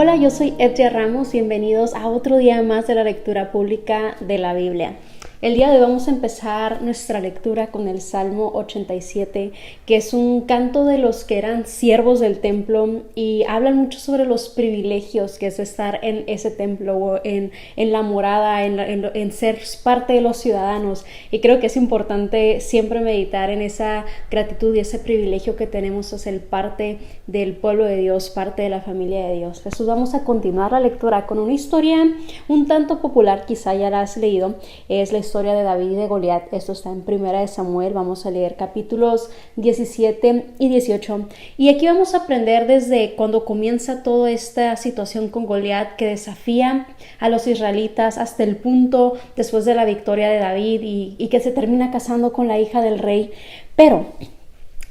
Hola, yo soy Edria Ramos, bienvenidos a otro día más de la lectura pública de la Biblia. El día de hoy vamos a empezar nuestra lectura con el Salmo 87, que es un canto de los que eran siervos del templo y hablan mucho sobre los privilegios que es estar en ese templo o en la morada, en ser parte de los ciudadanos. Y creo que es importante siempre meditar en esa gratitud y ese privilegio que tenemos a ser parte del pueblo de Dios, parte de la familia de Dios. Entonces vamos a continuar la lectura con una historia un tanto popular, quizá ya la has leído, es la historia de David y de Goliat. Esto está en Primera de Samuel. Vamos a leer capítulos 17 y 18. Y aquí vamos a aprender desde cuando comienza toda esta situación con Goliat, que desafía a los israelitas hasta el punto después de la victoria de David y que se termina casando con la hija del rey. Pero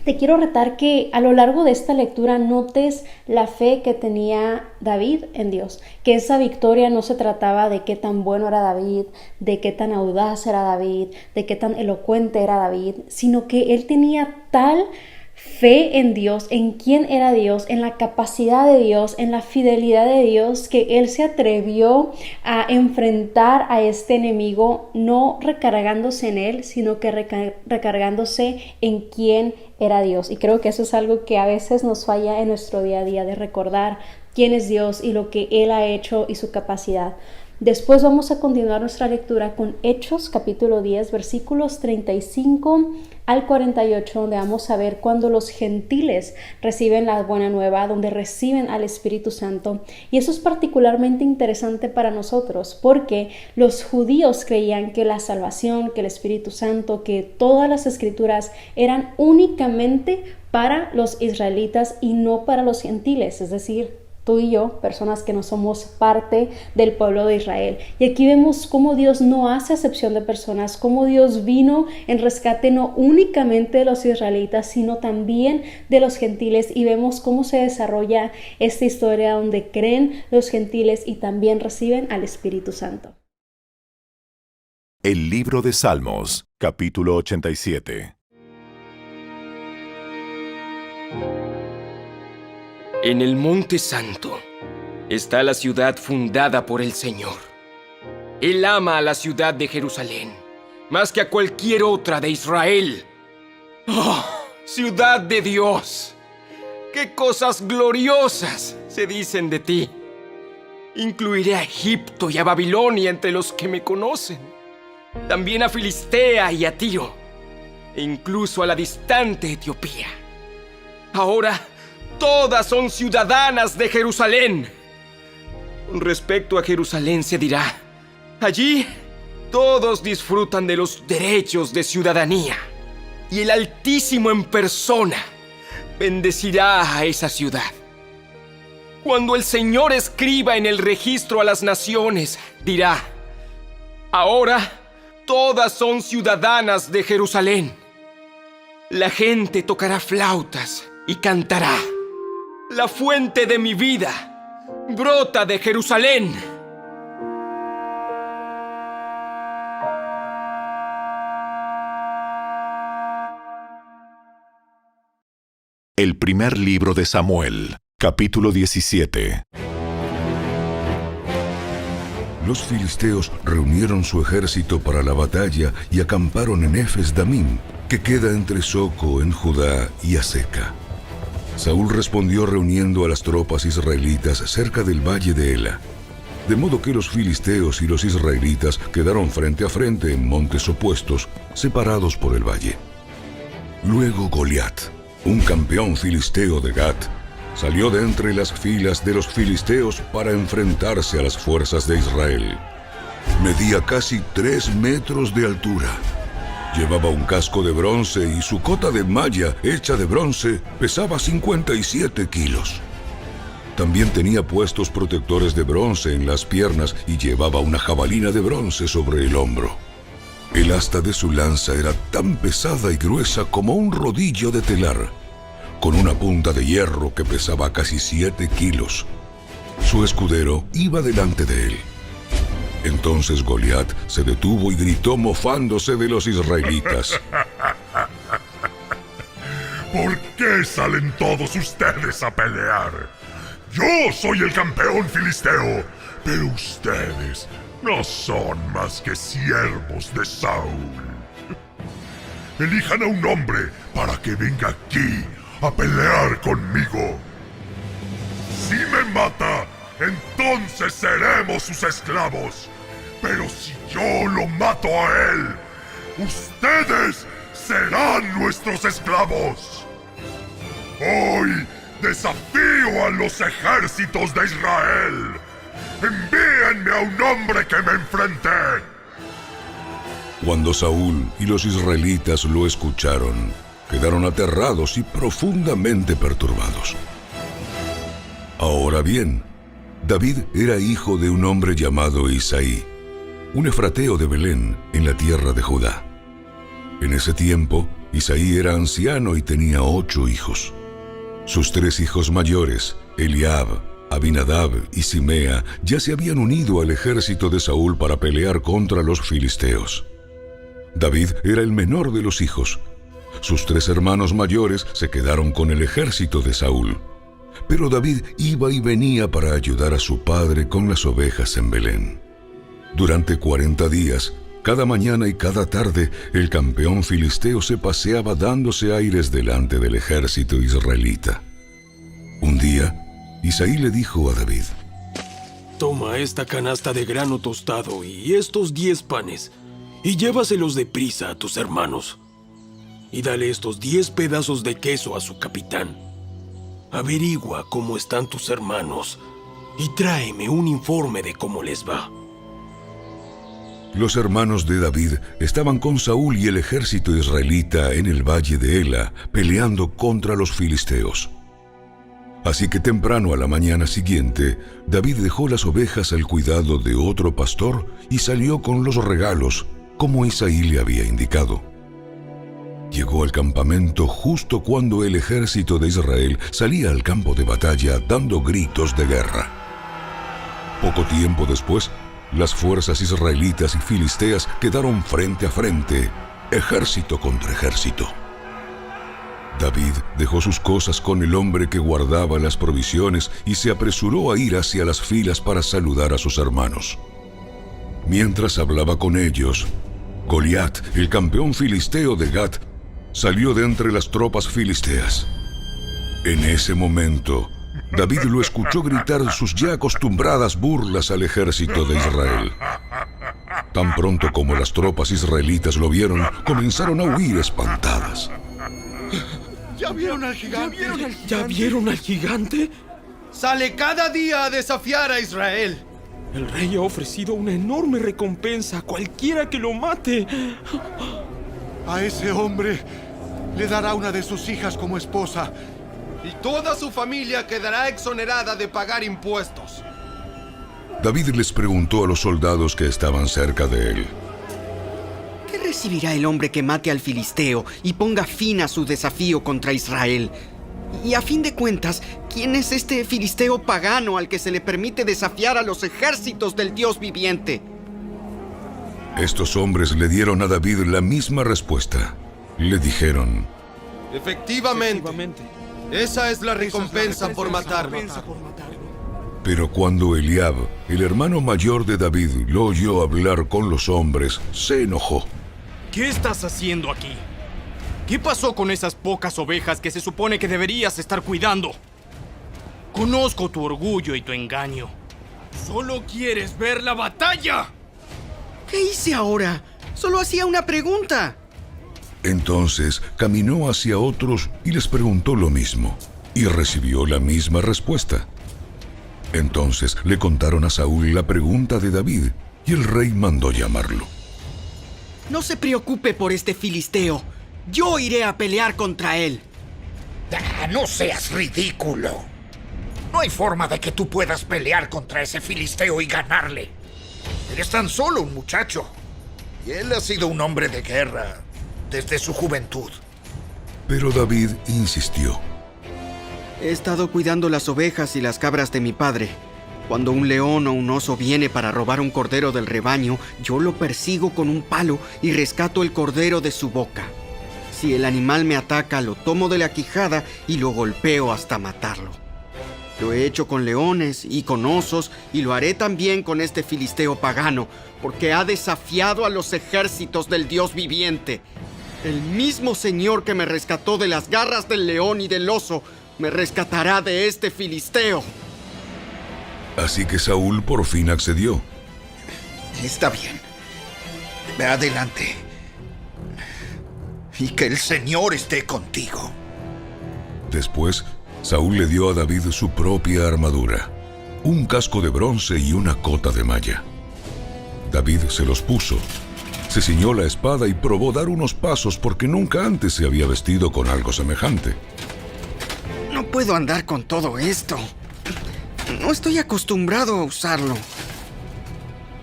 te quiero retar que a lo largo de esta lectura notes la fe que tenía David en Dios, que esa victoria no se trataba de qué tan bueno era David, de qué tan audaz era David, de qué tan elocuente era David, sino que él tenía tal fe en Dios, en quién era Dios, en la capacidad de Dios, en la fidelidad de Dios, que él se atrevió a enfrentar a este enemigo, no recargándose en él, sino que recargándose en quién era Dios. Y creo que eso es algo que a veces nos falla en nuestro día a día, de recordar quién es Dios y lo que Él ha hecho y su capacidad. Después vamos a continuar nuestra lectura con Hechos, capítulo 10, versículos 35 al 48, donde vamos a ver cuando los gentiles reciben la buena nueva, donde reciben al Espíritu Santo. Y eso es particularmente interesante para nosotros, porque los judíos creían que la salvación, que el Espíritu Santo, que todas las escrituras eran únicamente para los israelitas y no para los gentiles, es decir, tú y yo, personas que no somos parte del pueblo de Israel. Y aquí vemos cómo Dios no hace acepción de personas, cómo Dios vino en rescate no únicamente de los israelitas, sino también de los gentiles. Y vemos cómo se desarrolla esta historia donde creen los gentiles y también reciben al Espíritu Santo. El libro de Salmos, capítulo 87. En el Monte Santo está la ciudad fundada por el Señor. Él ama a la ciudad de Jerusalén más que a cualquier otra de Israel. ¡Oh, ciudad de Dios! ¡Qué cosas gloriosas se dicen de ti! Incluiré a Egipto y a Babilonia entre los que me conocen. También a Filistea y a Tiro, e incluso a la distante Etiopía. Ahora todas son ciudadanas de Jerusalén. Con respecto a Jerusalén se dirá: allí todos disfrutan de los derechos de ciudadanía, y el Altísimo en persona bendecirá a esa ciudad. Cuando el Señor escriba en el registro a las naciones, dirá: ahora todas son ciudadanas de Jerusalén. La gente tocará flautas y cantará: la fuente de mi vida brota de Jerusalén. El primer libro de Samuel, capítulo 17. Los filisteos reunieron su ejército para la batalla y acamparon en Efes-Damim, que queda entre Soco en Judá y Aseca. Saúl respondió reuniendo a las tropas israelitas cerca del valle de Ela, de modo que los filisteos y los israelitas quedaron frente a frente en montes opuestos, separados por el valle. Luego Goliat, un campeón filisteo de Gat, salió de entre las filas de los filisteos para enfrentarse a las fuerzas de Israel. Medía casi 3 metros de altura. Llevaba un casco de bronce y su cota de malla hecha de bronce pesaba 57 kilos. También tenía puestos protectores de bronce en las piernas y llevaba una jabalina de bronce sobre el hombro. El asta de su lanza era tan pesada y gruesa como un rodillo de telar, con una punta de hierro que pesaba casi 7 kilos. Su escudero iba delante de él. Entonces Goliat se detuvo y gritó mofándose de los israelitas: ¿Por qué salen todos ustedes a pelear? Yo soy el campeón filisteo, pero ustedes no son más que siervos de Saúl. Elijan a un hombre para que venga aquí a pelear conmigo. Si me mata, entonces seremos sus esclavos. Pero si yo lo mato a él, ustedes serán nuestros esclavos. Hoy desafío a los ejércitos de Israel. Envíenme a un hombre que me enfrente. Cuando Saúl y los israelitas lo escucharon, quedaron aterrados y profundamente perturbados. Ahora bien, David era hijo de un hombre llamado Isaí, un efrateo de Belén, en la tierra de Judá. En ese tiempo, Isaí era anciano y tenía 8 hijos. Sus 3 hijos mayores, Eliab, Abinadab y Simea, ya se habían unido al ejército de Saúl para pelear contra los filisteos. David era el menor de los hijos. Sus 3 hermanos mayores se quedaron con el ejército de Saúl. Pero David iba y venía para ayudar a su padre con las ovejas en Belén. Durante 40 días, cada mañana y cada tarde, el campeón filisteo se paseaba dándose aires delante del ejército israelita. Un día, Isaí le dijo a David: Toma esta canasta de grano tostado y estos 10 panes, y llévaselos deprisa a tus hermanos. Y dale estos 10 pedazos de queso a su capitán. Averigua cómo están tus hermanos y tráeme un informe de cómo les va. Los hermanos de David estaban con Saúl y el ejército israelita en el valle de Ela, peleando contra los filisteos. Así que temprano a la mañana siguiente, David dejó las ovejas al cuidado de otro pastor y salió con los regalos, como Isaí le había indicado. Llegó al campamento justo cuando el ejército de Israel salía al campo de batalla dando gritos de guerra. Poco tiempo después, las fuerzas israelitas y filisteas quedaron frente a frente, ejército contra ejército. David dejó sus cosas con el hombre que guardaba las provisiones y se apresuró a ir hacia las filas para saludar a sus hermanos. Mientras hablaba con ellos, Goliat, el campeón filisteo de Gat, salió de entre las tropas filisteas. En ese momento, David lo escuchó gritar sus ya acostumbradas burlas al ejército de Israel. Tan pronto como las tropas israelitas lo vieron, comenzaron a huir espantadas. ¿Ya vieron al gigante? ¿Ya vieron al gigante? Sale cada día a desafiar a Israel. El rey ha ofrecido una enorme recompensa a cualquiera que lo mate. A ese hombre le dará una de sus hijas como esposa. Y toda su familia quedará exonerada de pagar impuestos. David les preguntó a los soldados que estaban cerca de él: ¿Qué recibirá el hombre que mate al filisteo y ponga fin a su desafío contra Israel? Y a fin de cuentas, ¿quién es este filisteo pagano al que se le permite desafiar a los ejércitos del Dios viviente? Estos hombres le dieron a David la misma respuesta. Le dijeron: Efectivamente. Esa es la recompensa por matarlo. Pero cuando Eliab, el hermano mayor de David, lo oyó hablar con los hombres, se enojó. ¿Qué estás haciendo aquí? ¿Qué pasó con esas pocas ovejas que se supone que deberías estar cuidando? Conozco tu orgullo y tu engaño. ¡Solo quieres ver la batalla! ¿Qué hice ahora? Solo hacía una pregunta. Entonces caminó hacia otros y les preguntó lo mismo, y recibió la misma respuesta. Entonces le contaron a Saúl la pregunta de David, y el rey mandó llamarlo. No se preocupe por este filisteo. Yo iré a pelear contra él. No seas ridículo. No hay forma de que tú puedas pelear contra ese filisteo y ganarle. Eres tan solo un muchacho. Y él ha sido un hombre de guerra desde su juventud. Pero David insistió. He estado cuidando las ovejas y las cabras de mi padre. Cuando un león o un oso viene para robar un cordero del rebaño, yo lo persigo con un palo y rescato el cordero de su boca. Si el animal me ataca, lo tomo de la quijada y lo golpeo hasta matarlo. Lo he hecho con leones y con osos, y lo haré también con este filisteo pagano, porque ha desafiado a los ejércitos del Dios viviente. El mismo Señor que me rescató de las garras del león y del oso, me rescatará de este filisteo. Así que Saúl por fin accedió. Está bien. Ve adelante. Y que el Señor esté contigo. Después, Saúl le dio a David su propia armadura, un casco de bronce y una cota de malla. David se los puso, se ciñó la espada y probó dar unos pasos porque nunca antes se había vestido con algo semejante. No puedo andar con todo esto. No estoy acostumbrado a usarlo.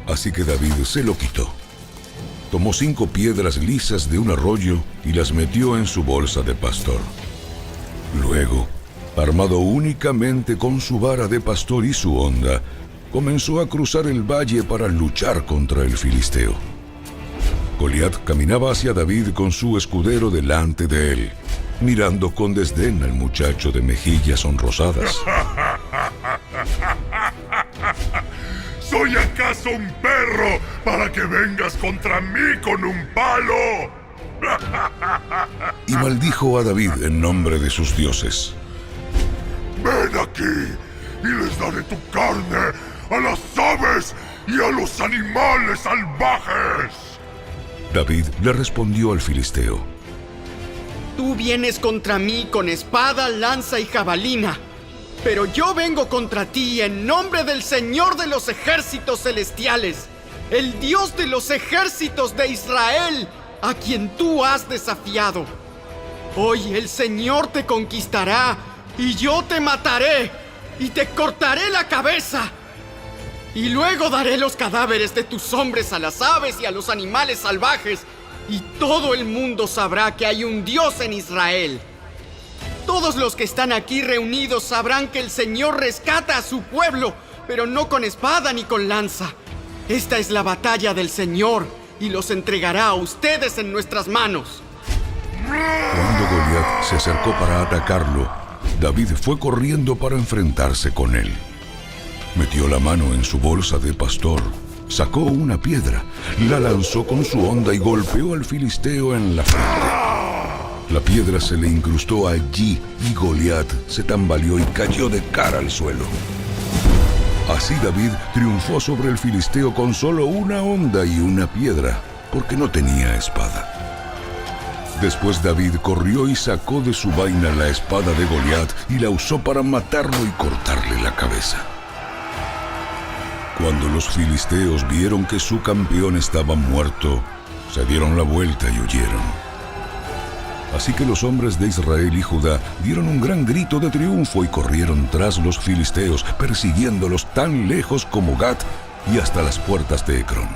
Así que David se lo quitó. Tomó 5 piedras lisas de un arroyo y las metió en su bolsa de pastor. Luego, armado únicamente con su vara de pastor y su honda, comenzó a cruzar el valle para luchar contra el filisteo. Goliat caminaba hacia David con su escudero delante de él, mirando con desdén al muchacho de mejillas sonrosadas. ¿Soy acaso un perro para que vengas contra mí con un palo? Y maldijo a David en nombre de sus dioses. Ven aquí y les daré tu carne a las aves y a los animales salvajes. David le respondió al filisteo: Tú vienes contra mí con espada, lanza y jabalina, pero yo vengo contra ti en nombre del Señor de los ejércitos celestiales, el Dios de los ejércitos de Israel, a quien tú has desafiado. Hoy el Señor te conquistará y yo te mataré y te cortaré la cabeza. Y luego daré los cadáveres de tus hombres a las aves y a los animales salvajes, y todo el mundo sabrá que hay un Dios en Israel. Todos los que están aquí reunidos sabrán que el Señor rescata a su pueblo, pero no con espada ni con lanza. Esta es la batalla del Señor, y los entregará a ustedes en nuestras manos. Cuando Goliat se acercó para atacarlo, David fue corriendo para enfrentarse con él. Metió la mano en su bolsa de pastor, sacó una piedra, la lanzó con su honda y golpeó al filisteo en la frente. La piedra se le incrustó allí y Goliat se tambaleó y cayó de cara al suelo. Así David triunfó sobre el filisteo con solo una honda y una piedra, porque no tenía espada. Después David corrió y sacó de su vaina la espada de Goliat y la usó para matarlo y cortarle la cabeza. Cuando los filisteos vieron que su campeón estaba muerto, se dieron la vuelta y huyeron. Así que los hombres de Israel y Judá dieron un gran grito de triunfo y corrieron tras los filisteos, persiguiéndolos tan lejos como Gat y hasta las puertas de Ecrón.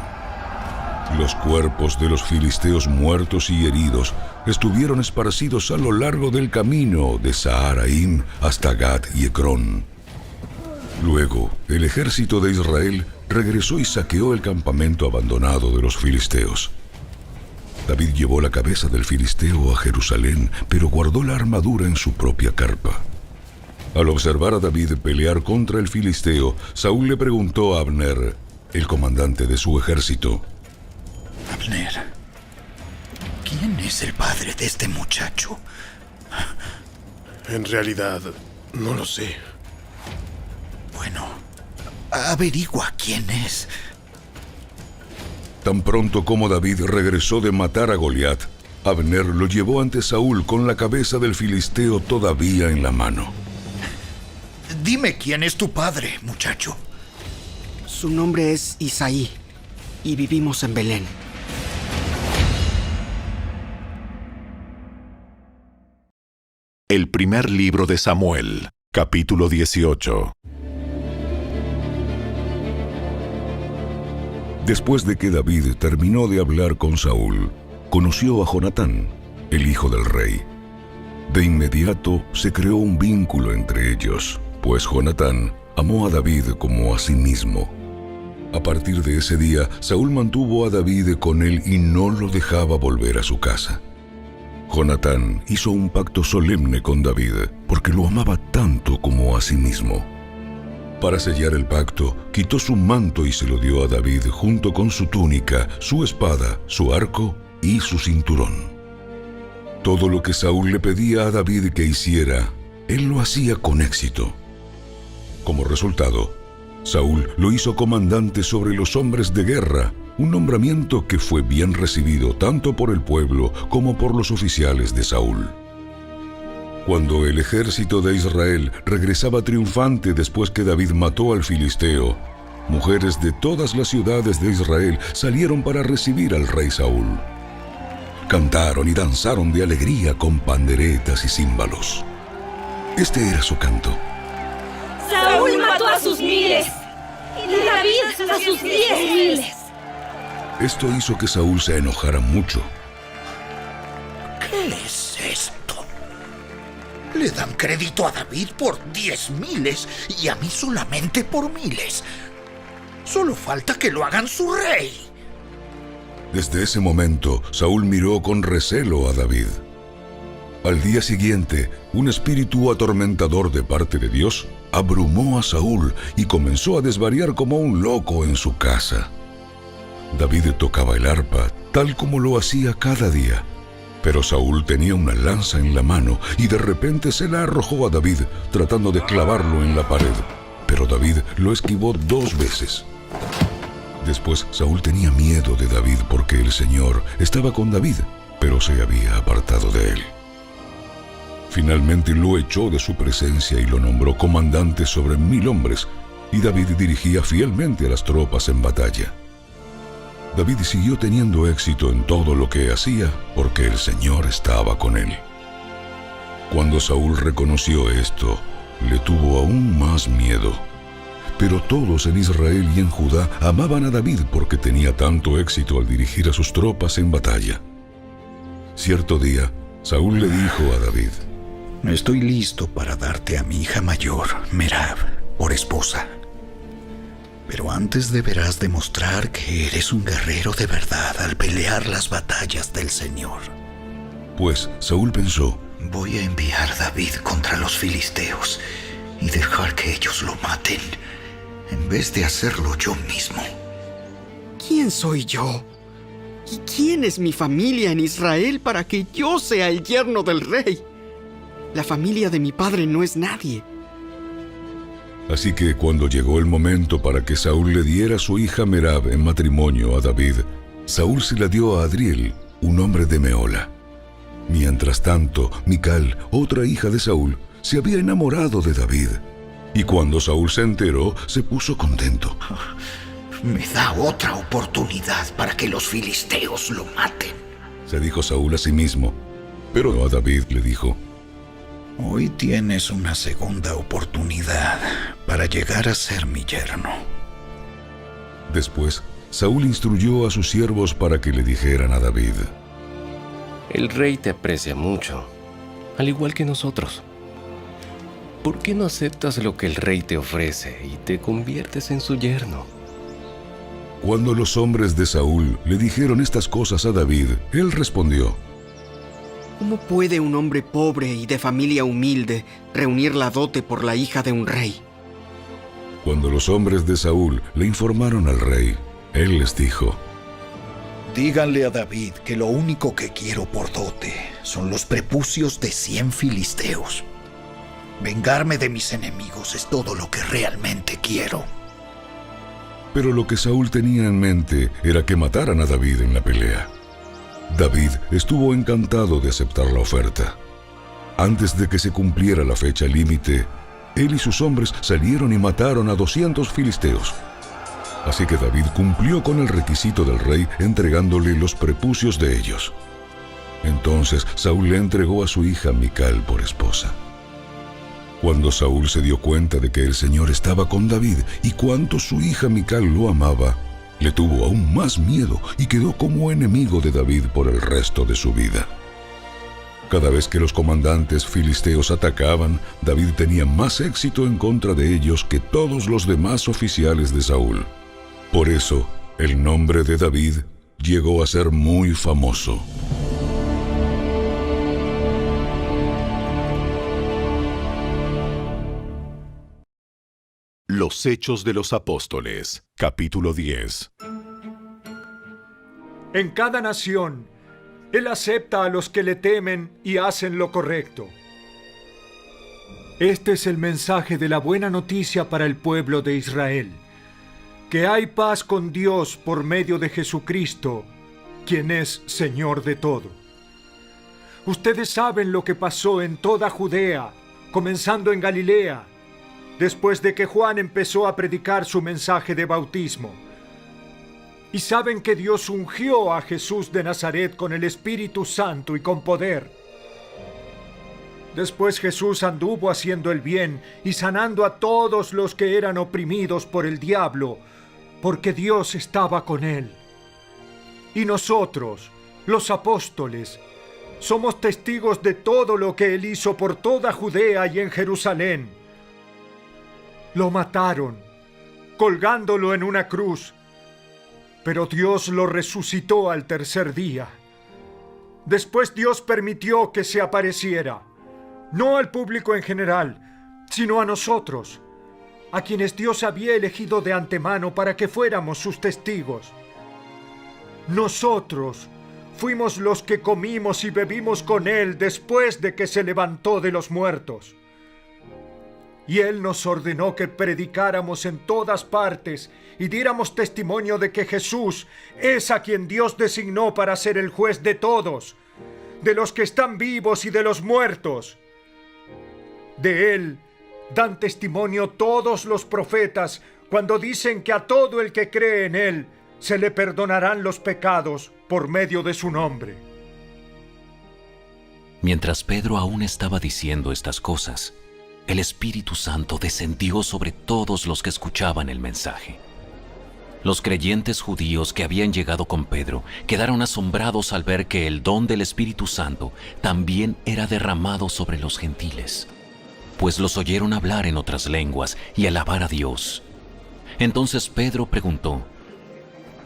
Los cuerpos de los filisteos muertos y heridos estuvieron esparcidos a lo largo del camino de Saharaim hasta Gat y Ecrón. Luego, el ejército de Israel regresó y saqueó el campamento abandonado de los filisteos. David llevó la cabeza del filisteo a Jerusalén, pero guardó la armadura en su propia carpa. Al observar a David pelear contra el filisteo, Saúl le preguntó a Abner, el comandante de su ejército: Abner, ¿quién es el padre de este muchacho? En realidad, no lo sé. Bueno, averigua quién es. Tan pronto como David regresó de matar a Goliat, Abner lo llevó ante Saúl con la cabeza del filisteo todavía en la mano. Dime quién es tu padre, muchacho. Su nombre es Isaí, y vivimos en Belén. El primer libro de Samuel, capítulo 18. Después de que David terminó de hablar con Saúl, conoció a Jonatán, el hijo del rey. De inmediato se creó un vínculo entre ellos, pues Jonatán amó a David como a sí mismo. A partir de ese día, Saúl mantuvo a David con él y no lo dejaba volver a su casa. Jonatán hizo un pacto solemne con David, porque lo amaba tanto como a sí mismo. Para sellar el pacto, quitó su manto y se lo dio a David junto con su túnica, su espada, su arco y su cinturón. Todo lo que Saúl le pedía a David que hiciera, él lo hacía con éxito. Como resultado, Saúl lo hizo comandante sobre los hombres de guerra, un nombramiento que fue bien recibido tanto por el pueblo como por los oficiales de Saúl. Cuando el ejército de Israel regresaba triunfante después que David mató al filisteo, mujeres de todas las ciudades de Israel salieron para recibir al rey Saúl. Cantaron y danzaron de alegría con panderetas y címbalos. Este era su canto. Saúl mató a sus miles y David a sus 10,000. Esto hizo que Saúl se enojara mucho. ¿Qué es esto? Le dan crédito a David por 10,000 y a mí solamente por 1,000. Solo falta que lo hagan su rey. Desde ese momento, Saúl miró con recelo a David. Al día siguiente, un espíritu atormentador de parte de Dios abrumó a Saúl y comenzó a desvariar como un loco en su casa. David tocaba el arpa, tal como lo hacía cada día. Pero Saúl tenía una lanza en la mano y de repente se la arrojó a David, tratando de clavarlo en la pared. Pero David lo esquivó 2 veces. Después, Saúl tenía miedo de David porque el Señor estaba con David, pero se había apartado de él. Finalmente lo echó de su presencia y lo nombró comandante sobre 1,000 hombres, y David dirigía fielmente a las tropas en batalla. David siguió teniendo éxito en todo lo que hacía porque el Señor estaba con él. Cuando Saúl reconoció esto, le tuvo aún más miedo. Pero todos en Israel y en Judá amaban a David porque tenía tanto éxito al dirigir a sus tropas en batalla. Cierto día, Saúl le dijo a David: Estoy listo para darte a mi hija mayor, Merab, por esposa. Pero antes deberás demostrar que eres un guerrero de verdad al pelear las batallas del Señor. Pues Saúl pensó: voy a enviar a David contra los filisteos y dejar que ellos lo maten, en vez de hacerlo yo mismo. ¿Quién soy yo? ¿Y quién es mi familia en Israel para que yo sea el yerno del rey? La familia de mi padre no es nadie. Así que cuando llegó el momento para que Saúl le diera a su hija Merab en matrimonio a David, Saúl se la dio a Adriel, un hombre de Mehola. Mientras tanto, Mical, otra hija de Saúl, se había enamorado de David. Y cuando Saúl se enteró, se puso contento. Me da otra oportunidad para que los filisteos lo maten, se dijo Saúl a sí mismo. Pero a David le dijo: hoy tienes una segunda oportunidad para llegar a ser mi yerno. Después, Saúl instruyó a sus siervos para que le dijeran a David: el rey te aprecia mucho, al igual que nosotros. ¿Por qué no aceptas lo que el rey te ofrece y te conviertes en su yerno? Cuando los hombres de Saúl le dijeron estas cosas a David, él respondió: ¿cómo puede un hombre pobre y de familia humilde reunir la dote por la hija de un rey? Cuando los hombres de Saúl le informaron al rey, él les dijo: díganle a David que lo único que quiero por dote son los prepucios de 100 filisteos. Vengarme de mis enemigos es todo lo que realmente quiero. Pero lo que Saúl tenía en mente era que mataran a David en la pelea. David estuvo encantado de aceptar la oferta. Antes de que se cumpliera la fecha límite, él y sus hombres salieron y mataron a 200 filisteos. Así que David cumplió con el requisito del rey entregándole los prepucios de ellos. Entonces Saúl le entregó a su hija Mical por esposa. Cuando Saúl se dio cuenta de que el Señor estaba con David y cuánto su hija Mical lo amaba, le tuvo aún más miedo y quedó como enemigo de David por el resto de su vida. Cada vez que los comandantes filisteos atacaban, David tenía más éxito en contra de ellos que todos los demás oficiales de Saúl. Por eso, el nombre de David llegó a ser muy famoso. Los Hechos de los Apóstoles, capítulo 10. En cada nación, Él acepta a los que le temen y hacen lo correcto. Este es el mensaje de la buena noticia para el pueblo de Israel, que hay paz con Dios por medio de Jesucristo, quien es Señor de todo. Ustedes saben lo que pasó en toda Judea, comenzando en Galilea, después de que Juan empezó a predicar su mensaje de bautismo. Y saben que Dios ungió a Jesús de Nazaret con el Espíritu Santo y con poder. Después Jesús anduvo haciendo el bien y sanando a todos los que eran oprimidos por el diablo, porque Dios estaba con él. Y nosotros, los apóstoles, somos testigos de todo lo que él hizo por toda Judea y en Jerusalén. Lo mataron, colgándolo en una cruz, pero Dios lo resucitó al tercer día. Después Dios permitió que se apareciera, no al público en general, sino a nosotros, a quienes Dios había elegido de antemano para que fuéramos sus testigos. Nosotros fuimos los que comimos y bebimos con Él después de que se levantó de los muertos. Y Él nos ordenó que predicáramos en todas partes y diéramos testimonio de que Jesús es a quien Dios designó para ser el juez de todos, de los que están vivos y de los muertos. De Él dan testimonio todos los profetas cuando dicen que a todo el que cree en Él se le perdonarán los pecados por medio de su nombre. Mientras Pedro aún estaba diciendo estas cosas, el Espíritu Santo descendió sobre todos los que escuchaban el mensaje. Los creyentes judíos que habían llegado con Pedro quedaron asombrados al ver que el don del Espíritu Santo también era derramado sobre los gentiles, pues los oyeron hablar en otras lenguas y alabar a Dios. Entonces Pedro preguntó: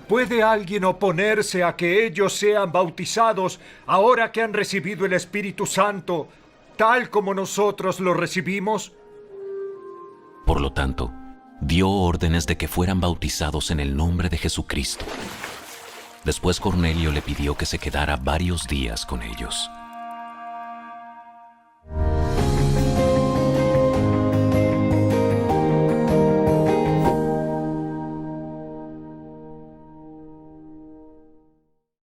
¿Puede alguien oponerse a que ellos sean bautizados ahora que han recibido el Espíritu Santo, tal como nosotros lo recibimos? Por lo tanto, dio órdenes de que fueran bautizados en el nombre de Jesucristo. Después Cornelio le pidió que se quedara varios días con ellos.